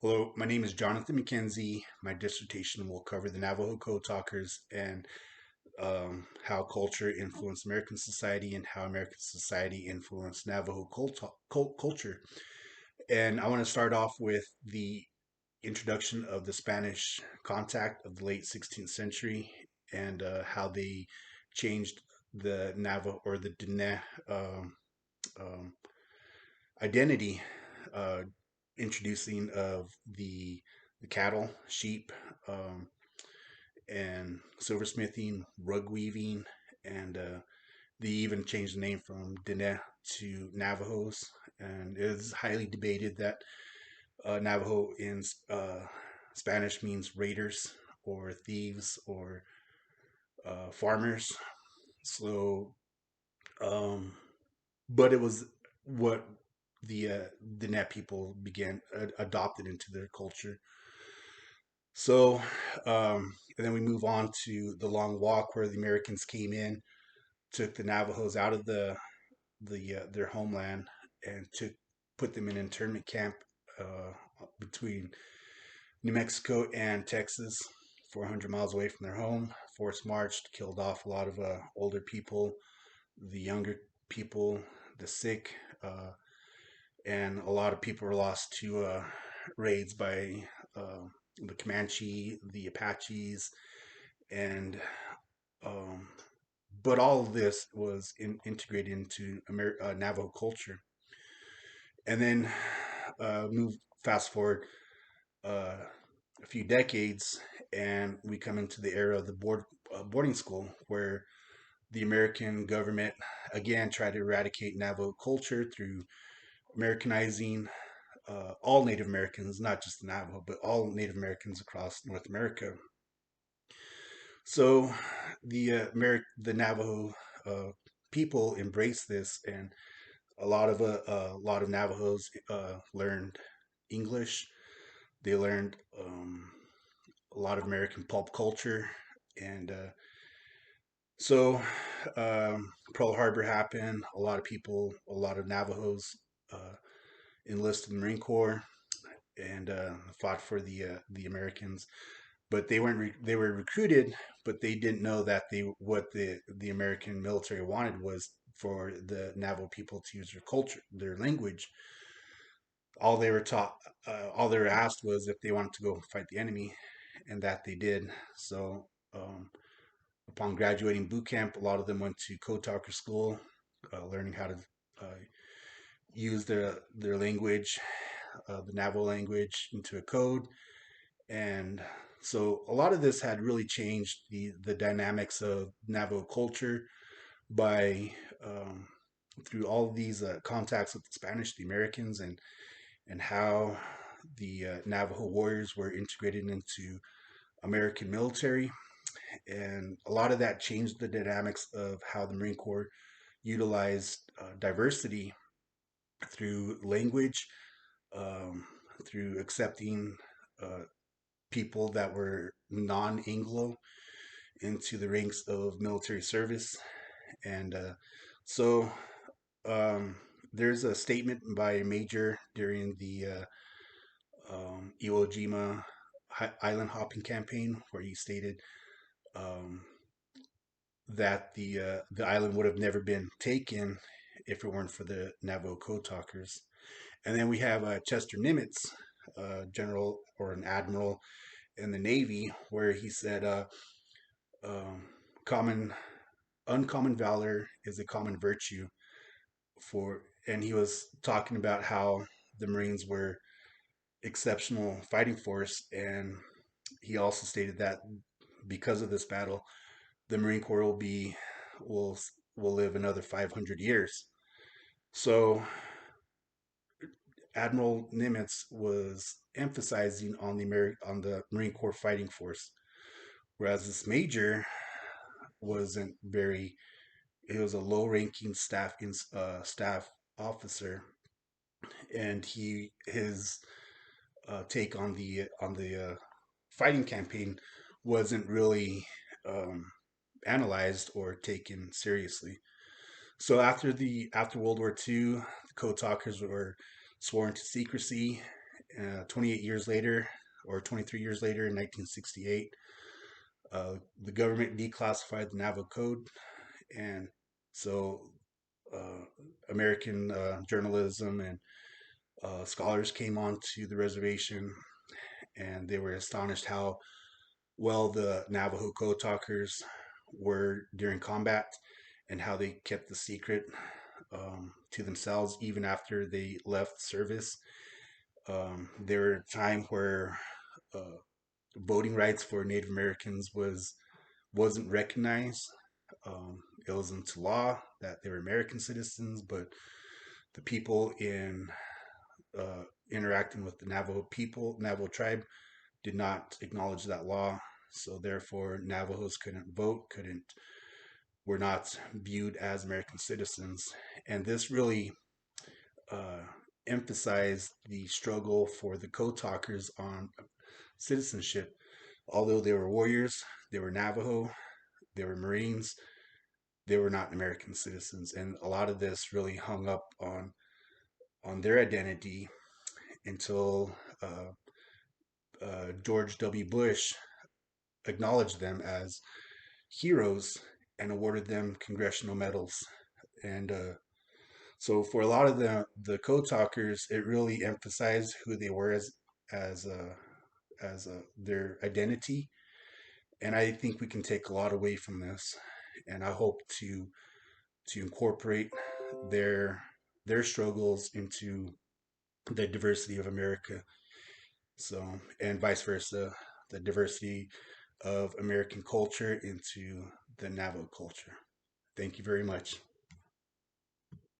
Hello, my name is Jonathan McKenzie. My dissertation will cover the Navajo Code Talkers and how culture influenced American society and how American society influenced Navajo culture. And I want to start off with the introduction of the Spanish contact of the late 16th century and how they changed the Navajo or the Diné um, identity, uh, introducing of the cattle, sheep, um, and silversmithing, rug weaving, and they even changed the name from Diné to Navajos. And it is highly debated that Navajo in Spanish means raiders or thieves or farmers. So, um, but it was what the net people began adopted into their culture. So, and then we move on to the Long Walk, where the Americans came in, took the Navajos out of their homeland, and took put them in an internment camp uh, between New Mexico and Texas, 400 miles away from their home. Forced marched, killed off a lot of older people, the younger people, the sick, and a lot of people were lost to raids by uh, the Comanche, the Apaches, and um, but all of this was integrated into Navajo culture. And then move fast forward uh, a few decades, and we come into the era of the boarding school, where the American government again tried to eradicate Navajo culture through Americanizing all Native Americans, not just the Navajo, but all Native Americans across North America. So the Navajo uh, people embraced this, and a lot of Navajos learned English. They learned a lot of American pulp culture, and so Pearl Harbor happened. A lot of people, a lot of Navajos uh, enlisted in the Marine Corps and fought for the Americans. But they were recruited, but they didn't know that they what the American military wanted was for the Navajo people to use their culture, their language. All they were taught, all they were asked was if they wanted to go fight the enemy, and that they did. So, upon graduating boot camp, a lot of them went to Code Talker school, learning how to uh, use their language, the Navajo language, into a code. And so a lot of this had really changed the dynamics of Navajo culture by through all of these contacts with the Spanish, the Americans, and how the Navajo warriors were integrated into American military. And a lot of that changed the dynamics of how the Marine Corps utilized diversity through language, um, through accepting uh, people that were non Anglo into the ranks of military service. And so um, there's a statement by a major during the Iwo Jima island hopping campaign where he stated um, that the island would have never been taken if it weren't for the Navajo Code Talkers. And then we have Chester Nimitz, general or an admiral in the Navy, where he said, um, "Common, uncommon valor is a common virtue." And he was talking about how the Marines were exceptional fighting force, and he also stated that because of this battle, the Marine Corps will will live another 500 years. So Admiral Nimitz was emphasizing on on the Marine Corps fighting force, whereas this major wasn't very. He was a low-ranking staff officer, and his take on the fighting campaign wasn't really um, analyzed or taken seriously. So after World War II, the Code Talkers were sworn to secrecy, 28 years later, or 23 years later, in 1968, the government declassified the Navajo Code, and so uh, American journalism and scholars came onto the reservation, and they were astonished how well the Navajo Code Talkers were during combat, and how they kept the secret to themselves even after they left service. There were a time where uh, voting rights for Native Americans wasn't recognized. It was into law that they were American citizens, but the people in interacting with the Navajo people, Navajo tribe, did not acknowledge that law. So therefore, Navajos couldn't vote, couldn't were not viewed as American citizens, and this really uh, emphasized the struggle for the code talkers on citizenship. Although they were warriors, they were Navajo, they were Marines, they were not American citizens, and a lot of this really hung up on their identity until George W. Bush acknowledged them as heroes and awarded them congressional medals. And so for a lot of the code talkers, it really emphasized who they were as their identity. And I think we can take a lot away from this. And I hope to incorporate their their struggles into the diversity of America. So, and vice versa, the diversity of American culture into the Navajo culture. Thank you very much.